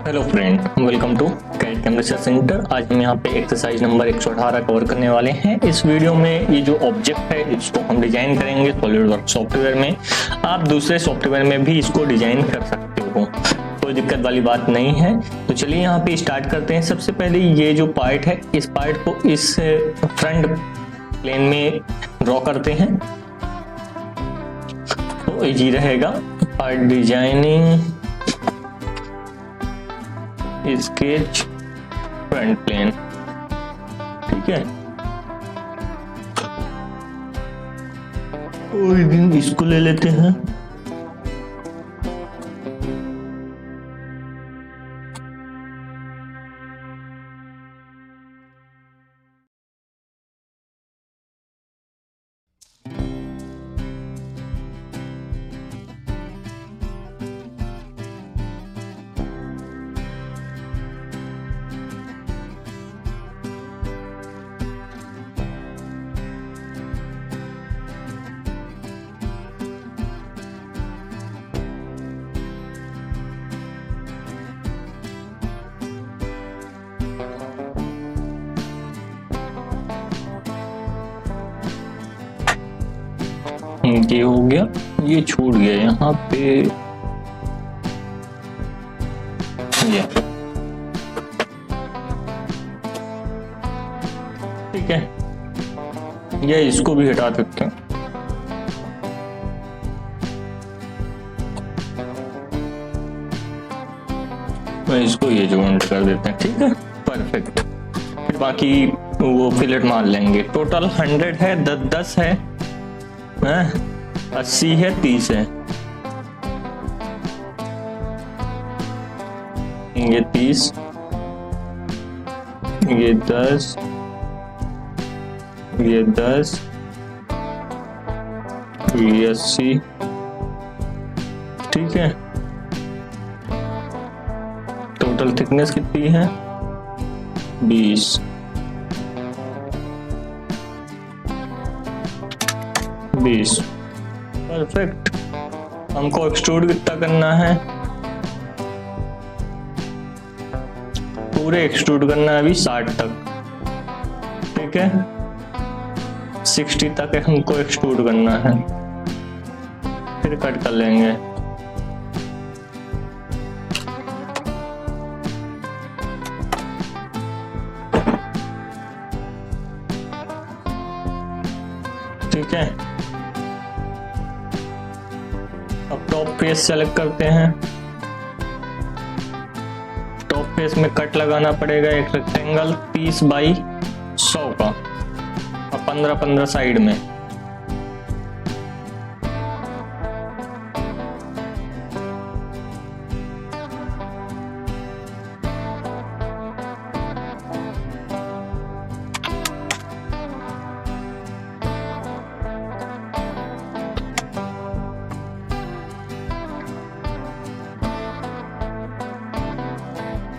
Hello friend, welcome to CAD CAM research centre. आज हम यहाँ पे एक्सरसाइज नंबर 118 कवर करने वाले हैं। इस वीडियो में ये जो ऑब्जेक्ट है इसको हम डिजाइन करेंगे सॉलिडवर्क्स सॉफ्टवेयर में। आप दूसरे सॉफ्टवेयर में भी इसको डिजाइन कर सकते हो, कोई दिक्कत वाली बात नहीं है। तो चलिए यहाँ पे स्टार्ट करते हैं। सबसे पहले ये जो पार्ट है इस पार्ट को इस फ्रंट प्लेन में ड्रॉ करते हैं तो इजी रहेगा। Part designing, sketch front plane, ठीक है। कोई दिन इसको ले लेते हैं। ये हो गया, ये छूट गया यहाँ पे ये, ठीक है। ये इसको भी हटा सकते हैं। तो इसको ये जॉइंट कर देते हैं, ठीक है, परफेक्ट। फिर बाकी वो फिलेट मार लेंगे। टोटल 100 है, 10 है, 80 है, 30 है। ये 30, ये 10, ये 10, ये 80, ठीक है। टोटल थिकनेस कितनी है? 20, 20, परफेक्ट। हमको एक्सट्रूड कितना करना है? पूरे एक्सट्रूड करना है अभी 60 तक, ठीक है। 60 तक हमको एक्सट्रूड करना है, फिर कट कर लेंगे। ठीक है, अब टॉप फेस सेलेक्ट करते हैं। टॉप फेस में कट लगाना पड़ेगा एक रेक्टेंगल 30 बाई 100 का और 15-15 साइड में।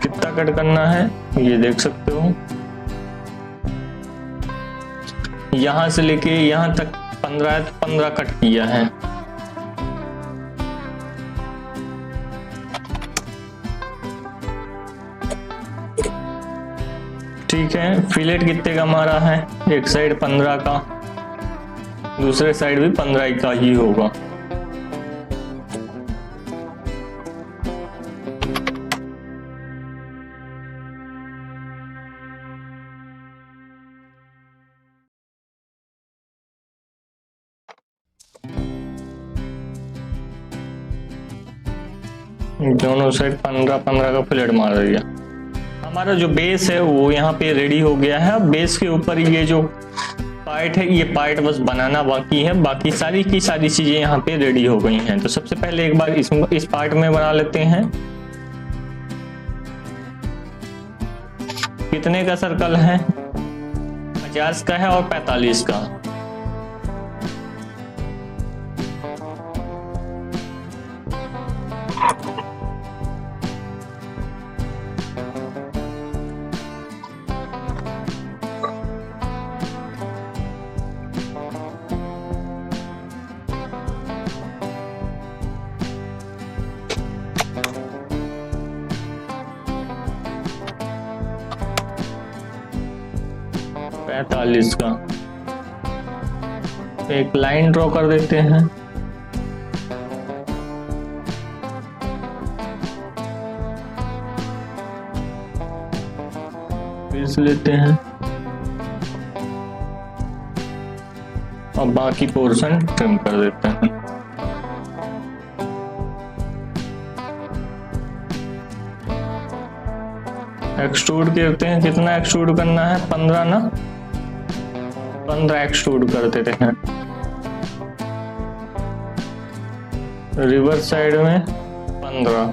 कितना कट करना है ये देख सकते हो। यहां से लेके यहां तक 15 है तो 15 कट किया है। ठीक है, फिलेट कितने का मारा है? एक साइड 15 का, दूसरे साइड भी 15 का ही होगा। दोनों साइड 15-15 का फिलेट मार दिया। हमारा जो बेस है वो यहाँ पे रेडी हो गया है। अब बेस के ऊपर ये जो पार्ट है ये पार्ट बस बनाना बाकी है, बाकी सारी की सारी चीजें यहाँ पे रेडी हो गई हैं। तो सबसे पहले एक बार इस पार्ट में बना लेते हैं। कितने का सर्कल है? 50 का है और 45 का। 45 का। एक लाइन ड्रॉ कर देते हैं। पीस लेते हैं और बाकी पोर्शन ट्रिम कर देते हैं। एक्सट्रूड करते हैं, कितना एक्सट्रूड करना है? 15 ना, 15 एक्सट्रूड कर देते हैं। रिवर्स साइड में 15।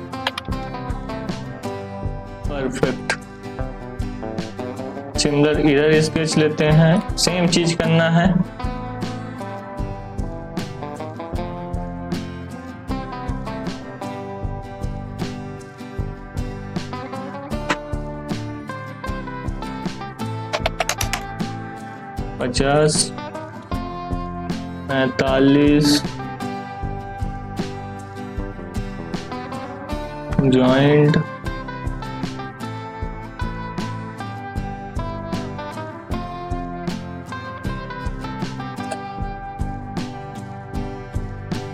परफेक्ट। सिमिलर इधर स्केच लेते हैं, सेम चीज करना है। पचास, 45 जॉइंट,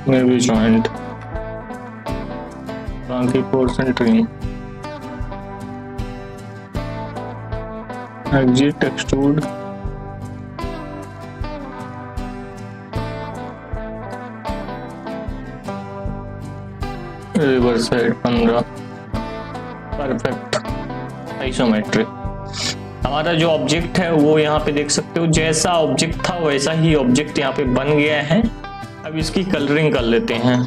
में भी जॉइंट, बाकी portion trim. Exit extrude, reverse side 15। Perfect. Isometric. हमारा जो ऑब्जेक्ट है वो यहाँ पे देख सकते हो, जैसा ऑब्जेक्ट था वैसा ही ऑब्जेक्ट यहाँ पे बन गया है। अब इसकी कलरिंग कर लेते हैं।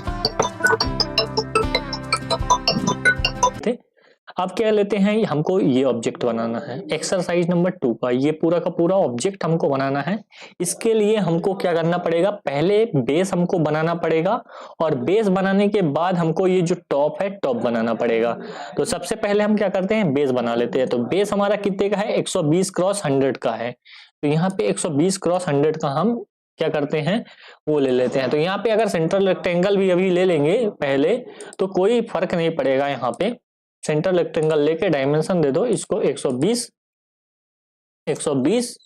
अब क्या लेते हैं, हमको ये ऑब्जेक्ट बनाना है। एक्सरसाइज नंबर 2 का ये पूरा का पूरा ऑब्जेक्ट हमको बनाना है। इसके लिए हमको क्या करना पड़ेगा, पहले बेस हमको बनाना पड़ेगा और बेस बनाने के बाद हमको ये जो टॉप है टॉप बनाना पड़ेगा। तो सबसे पहले हम क्या करते हैं, बेस बना लेते हैं। तो बेस हमारा कितने का है, 120 क्रॉस 100 का है। तो यहाँ पे 120 क्रॉस 100 का हम क्या करते हैं, वो ले लेते हैं। तो यहाँ पे अगर सेंट्रल रेक्टेंगल भी अभी ले लेंगे पहले तो कोई फर्क नहीं पड़ेगा। यहाँ पे सेंट्रल रेक्टेंगल लेके डायमेंशन दे दो इसको 120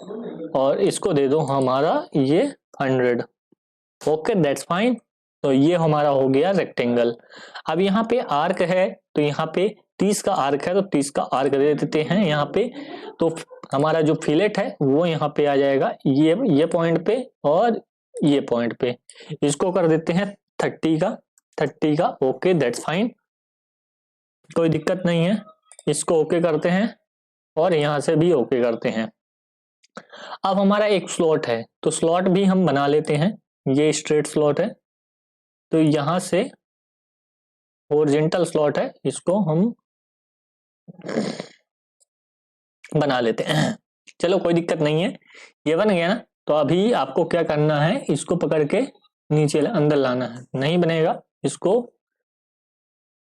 और इसको दे दो हमारा ये 100। Okay, that's fine. तो ये हमारा हो गया रेक्टेंगल। अब यहाँ पे आर्क है, तो यहाँ पे 30 का आर्क है, तो 30 का आर्क दे देते हैं यहाँ पे। तो हमारा जो फिलेट है वो यहाँ पे आ जाएगा, ये पॉइंट पे और ये पॉइंट पे। इसको कर देते हैं 30 का। ओके, दैट्स फाइन, कोई दिक्कत नहीं है। इसको ओके करते हैं और यहां से भी ओके करते हैं। अब हमारा एक स्लॉट है, तो स्लॉट भी हम बना लेते हैं। ये स्ट्रेट स्लॉट है, तो यहां से हॉरिजॉन्टल स्लॉट है, इसको हम बना लेते हैं। चलो कोई दिक्कत नहीं है, ये बन गया ना। तो अभी आपको क्या करना है, इसको पकड़ के नीचे अंदर लाना है। नहीं बनेगा, इसको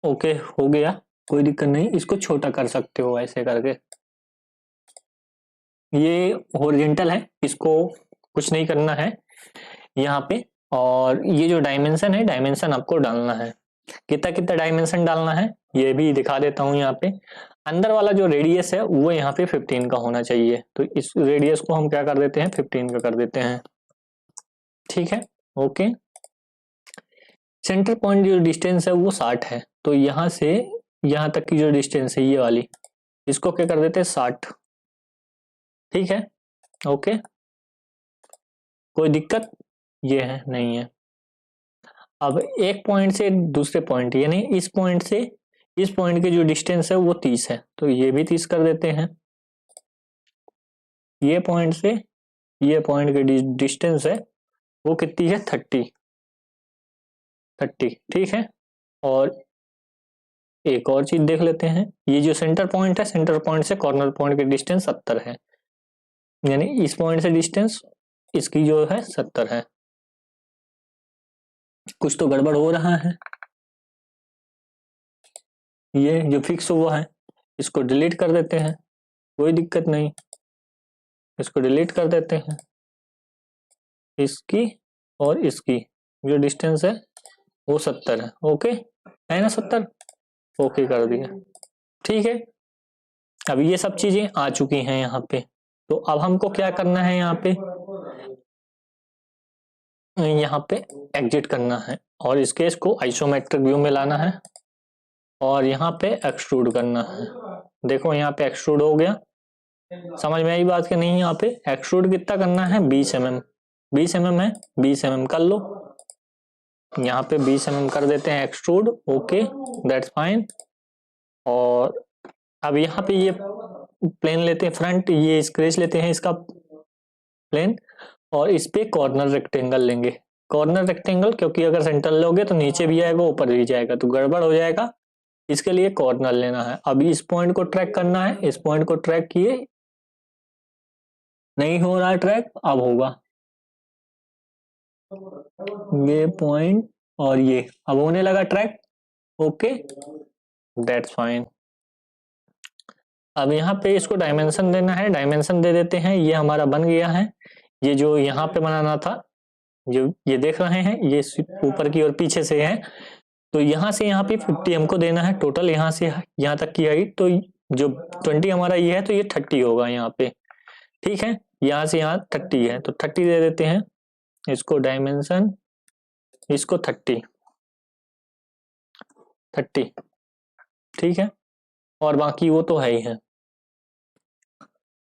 ओके हो गया, कोई दिक्कत नहीं। इसको छोटा कर सकते हो ऐसे करके। ये हॉरिजॉन्टल है, इसको कुछ नहीं करना है यहाँ पे। और ये जो डायमेंशन है, डायमेंशन आपको डालना है। कितना कितना डायमेंशन डालना है ये भी दिखा देता हूँ। यहाँ पे अंदर वाला जो रेडियस है वो यहाँ पे 15 का होना चाहिए। तो इस रेडियस को हम क्या कर देते हैं, 15 का कर देते हैं। ठीक है, ओके। सेंटर पॉइंट जो डिस्टेंस है वो 60 है। तो यहाँ से यहाँ तक की जो डिस्टेंस है ये वाली, इसको क्या कर देते हैं 60। ठीक है, ओके, कोई दिक्कत ये है नहीं है। अब एक पॉइंट से दूसरे पॉइंट, यानी इस पॉइंट से इस पॉइंट की जो डिस्टेंस है वो 30 है, तो ये भी 30 कर देते हैं। ये पॉइंट से ये पॉइंट की डिस्टेंस है वो कितनी है, 30। ठीक है। और एक और चीज देख लेते हैं, ये जो सेंटर पॉइंट है, सेंटर पॉइंट से कॉर्नर पॉइंट की डिस्टेंस 70 है, यानी इस पॉइंट से डिस्टेंस इसकी जो है 70 है। कुछ तो गड़बड़ हो रहा है। ये जो फिक्स हुआ है इसको डिलीट कर देते हैं, कोई दिक्कत नहीं। इसको डिलीट कर देते हैं, इसकी और इसकी जो डिस्टेंस है वो 70 है। ओके है ना, 70। ओके कर दिया, ठीक है। अब ये सब चीजें आ चुकी हैं यहाँ पे। तो अब हमको क्या करना है, यहाँ पे एग्जिट करना है और इस केस को आइसोमेट्रिक व्यू में लाना है और यहाँ पे एक्सट्रूड करना है। देखो यहाँ पे एक्सट्रूड हो गया। समझ में आई बात कि नहीं? यहाँ पे एक्सट्रूड कितना करना है, 20 mm। 20 mm है, 20 mm कर लो। यहाँ पे 20 mm कर देते हैं एक्सट्रूड। Okay, that's fine. और अब यहाँ पे ये प्लेन लेते हैं फ्रंट, ये स्क्रेच लेते हैं इसका प्लेन और इस पे कॉर्नर रेक्टेंगल लेंगे। कॉर्नर रेक्टेंगल क्योंकि अगर सेंटर लोगे तो नीचे भी आएगा ऊपर भी जाएगा तो गड़बड़ हो जाएगा, इसके लिए कॉर्नर लेना है। अभी इस पॉइंट को ट्रैक करना है, इस पॉइंट को ट्रैक किए, नहीं हो रहा है ट्रैक, अब होगा ये पॉइंट और ये अब होने लगा ट्रैक। Okay, that's fine. अब यहाँ पे इसको डायमेंशन देना है, डायमेंशन दे देते हैं। ये हमारा बन गया है। ये जो यहाँ पे बनाना था, जो ये देख रहे हैं, ये ऊपर की और पीछे से है, तो यहाँ से यहाँ पे 50 हमको देना है टोटल, यहाँ से यहाँ तक की हाइट। तो जो 20 हमारा ये है तो ये 30 होगा यहाँ पे, ठीक है। यहाँ से यहाँ 30 है तो 30 दे देते हैं इसको डायमेंशन, इसको 30, ठीक है। और बाकी वो तो है ही है,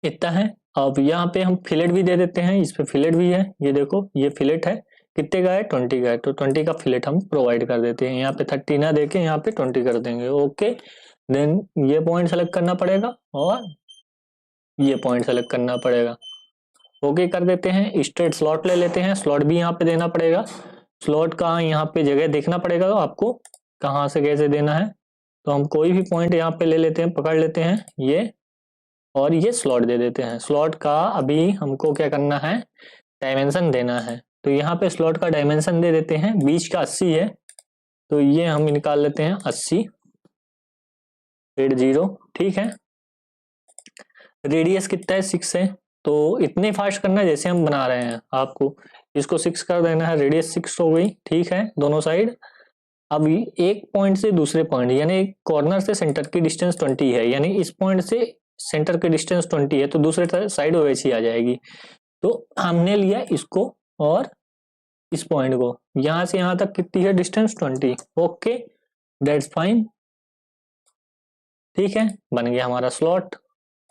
इतना है। अब यहाँ पे हम फिलेट भी दे देते हैं, इस पे फिलेट भी है, ये देखो ये फिलेट है, कितने का है, 20 का है, तो 20 का फिलेट हम प्रोवाइड कर देते हैं। यहाँ पे 30 ना देके यहाँ पे 20 कर देंगे। ओके, देन ये पॉइंट सेलेक्ट करना पड़ेगा और ये पॉइंट सेलेक्ट करना पड़ेगा। ओके कर देते हैं। स्ट्रेट स्लॉट ले लेते हैं, स्लॉट भी यहाँ पे देना पड़ेगा। स्लॉट का यहाँ पे जगह देखना पड़ेगा आपको कहाँ से कैसे देना है। तो हम कोई भी पॉइंट यहाँ पे ले लेते हैं, पकड़ लेते हैं ये, और ये स्लॉट दे देते हैं। स्लॉट का अभी हमको क्या करना है, डायमेंशन देना है। तो यहाँ पे स्लॉट का डायमेंशन दे देते हैं, बीच का 80 है तो ये हम निकाल लेते हैं 80, 80, ठीक है। रेडियस कितना है, 6 है, तो इतने फास्ट करना है जैसे हम बना रहे हैं, आपको इसको 6 कर देना है, रेडियस 6 हो गई, ठीक है, दोनों साइड। अब एक पॉइंट से दूसरे पॉइंट, यानी कॉर्नर से सेंटर की डिस्टेंस 20 है, यानी इस पॉइंट से सेंटर की डिस्टेंस 20 है तो दूसरे साइड वैसी आ जाएगी। तो हमने लिया इसको और इस पॉइंट को, यहां से यहां तक कितनी है डिस्टेंस, 20। ओके, दैट्स फाइन, ठीक है, बन गया हमारा स्लॉट।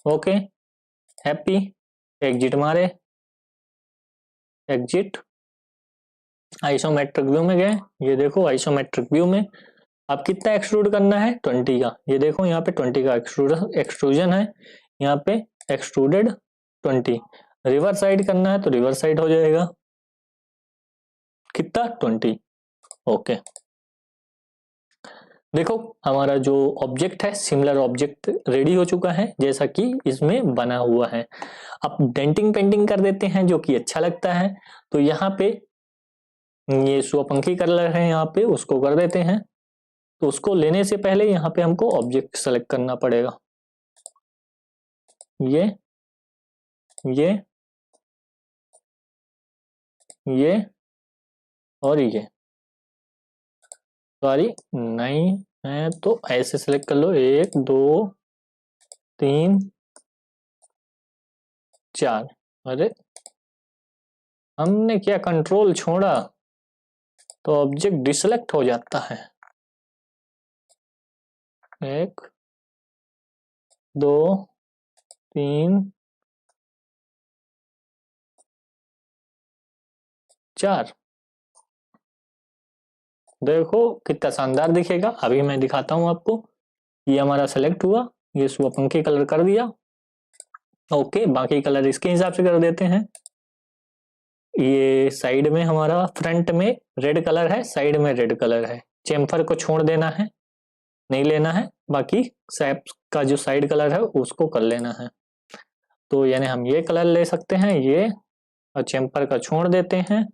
ओके, हैप्पी, एग्जिट मारे, एग्जिट, आइसोमेट्रिक व्यू में गए। ये देखो आइसोमेट्रिक व्यू में अब कितना एक्सट्रूड करना है, 20 का। ये देखो यहाँ पे 20 का एक्सट्रूजन है, यहाँ पे एक्सट्रूडेड 20। रिवर्स साइड करना है तो रिवर्स साइड हो जाएगा, कितना, 20। ओके, देखो हमारा जो ऑब्जेक्ट है, सिमिलर ऑब्जेक्ट रेडी हो चुका है जैसा कि इसमें बना हुआ है। अब डेंटिंग पेंटिंग कर देते हैं जो कि अच्छा लगता है। तो यहाँ पे ये स्वपंखी कलर है, यहाँ पे उसको कर देते हैं। तो उसको लेने से पहले यहाँ पे हमको ऑब्जेक्ट सेलेक्ट करना पड़ेगा, ये और ये, सॉरी नहीं है तो ऐसे सेलेक्ट कर लो, 1 2 3 4। अरे हमने क्या कंट्रोल छोड़ा तो ऑब्जेक्ट डिसेलेक्ट हो जाता है। 1 2 3 4, देखो कितना शानदार दिखेगा। अभी मैं दिखाता हूं आपको, ये हमारा सेलेक्ट हुआ, ये स्वपंखी कलर कर दिया। ओके, बाकी कलर इसके हिसाब से कर देते हैं। ये साइड में हमारा फ्रंट में रेड कलर है, साइड में रेड कलर है, चेम्फर को छोड़ देना है, नहीं लेना है, बाकी सैप का जो साइड कलर है उसको कर लेना है। तो यानी हम ये कलर ले सकते हैं, ये, और चेम्पर का छोड़ देते हैं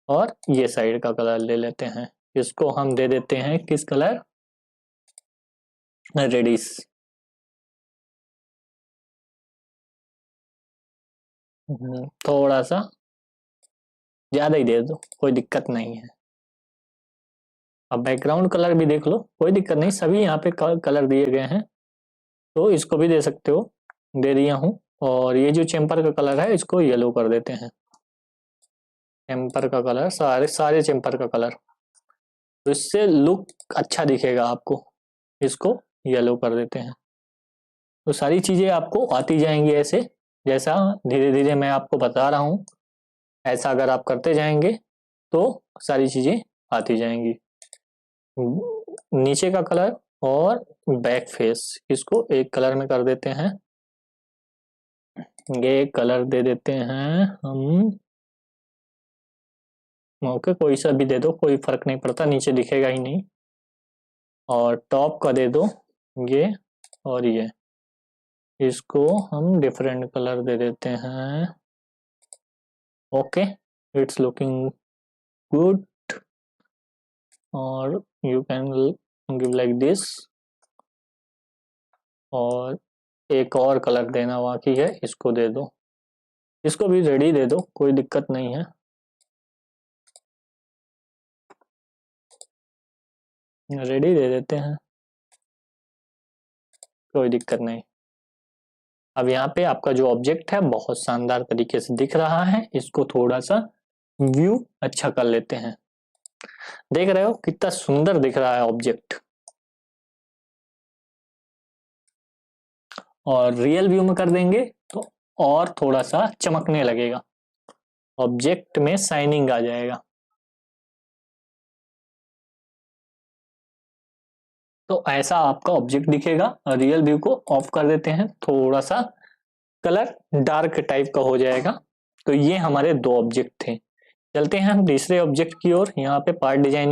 और ये साइड का कलर ले लेते हैं। इसको हम दे देते हैं किस कलर, रेडिश। थोड़ा सा ज्यादा ही दे दो, कोई दिक्कत नहीं है। अब बैकग्राउंड कलर भी देख लो, कोई दिक्कत नहीं, सभी यहाँ पे कलर दिए गए हैं, तो इसको भी दे सकते हो, दे दिया हूँ। और ये जो चेम्पर का कलर है इसको येलो कर देते हैं। चेम्पर का कलर, सारे चेम्पर का कलर, तो इससे लुक अच्छा दिखेगा आपको। इसको येलो कर देते हैं। तो सारी चीजें आपको आती जाएंगी ऐसे, जैसा धीरे धीरे मैं आपको बता रहा हूँ ऐसा अगर आप करते जाएंगे तो सारी चीजें आती जाएंगी। नीचे का कलर और बैक फेस, इसको एक कलर में कर देते हैं। ये कलर दे देते हैं हम, ओके कोई सा भी दे दो, कोई फर्क नहीं पड़ता, नीचे दिखेगा ही नहीं। और टॉप का दे दो ये, और ये, इसको हम डिफरेंट कलर दे देते हैं। Okay, it's looking good. और you can give like this. और एक और कलर देना बाकी है, इसको दे दो। इसको भी रेडी दे दो, कोई दिक्कत नहीं है। रेडी दे देते हैं, कोई दिक्कत नहीं। अब यहाँ पे आपका जो ऑब्जेक्ट है बहुत शानदार तरीके से दिख रहा है। इसको थोड़ा सा व्यू अच्छा कर लेते हैं। देख रहे हो कितना सुंदर दिख रहा है ऑब्जेक्ट। और रियल व्यू में कर देंगे तो और थोड़ा सा चमकने लगेगा, ऑब्जेक्ट में शाइनिंग आ जाएगा। तो ऐसा आपका ऑब्जेक्ट दिखेगा। रियल व्यू को ऑफ कर देते हैं, थोड़ा सा कलर डार्क टाइप का हो जाएगा। तो ये हमारे दो ऑब्जेक्ट थे। चलते हैं हम तीसरे ऑब्जेक्ट की ओर। यहाँ पे पार्ट डिजाइनिंग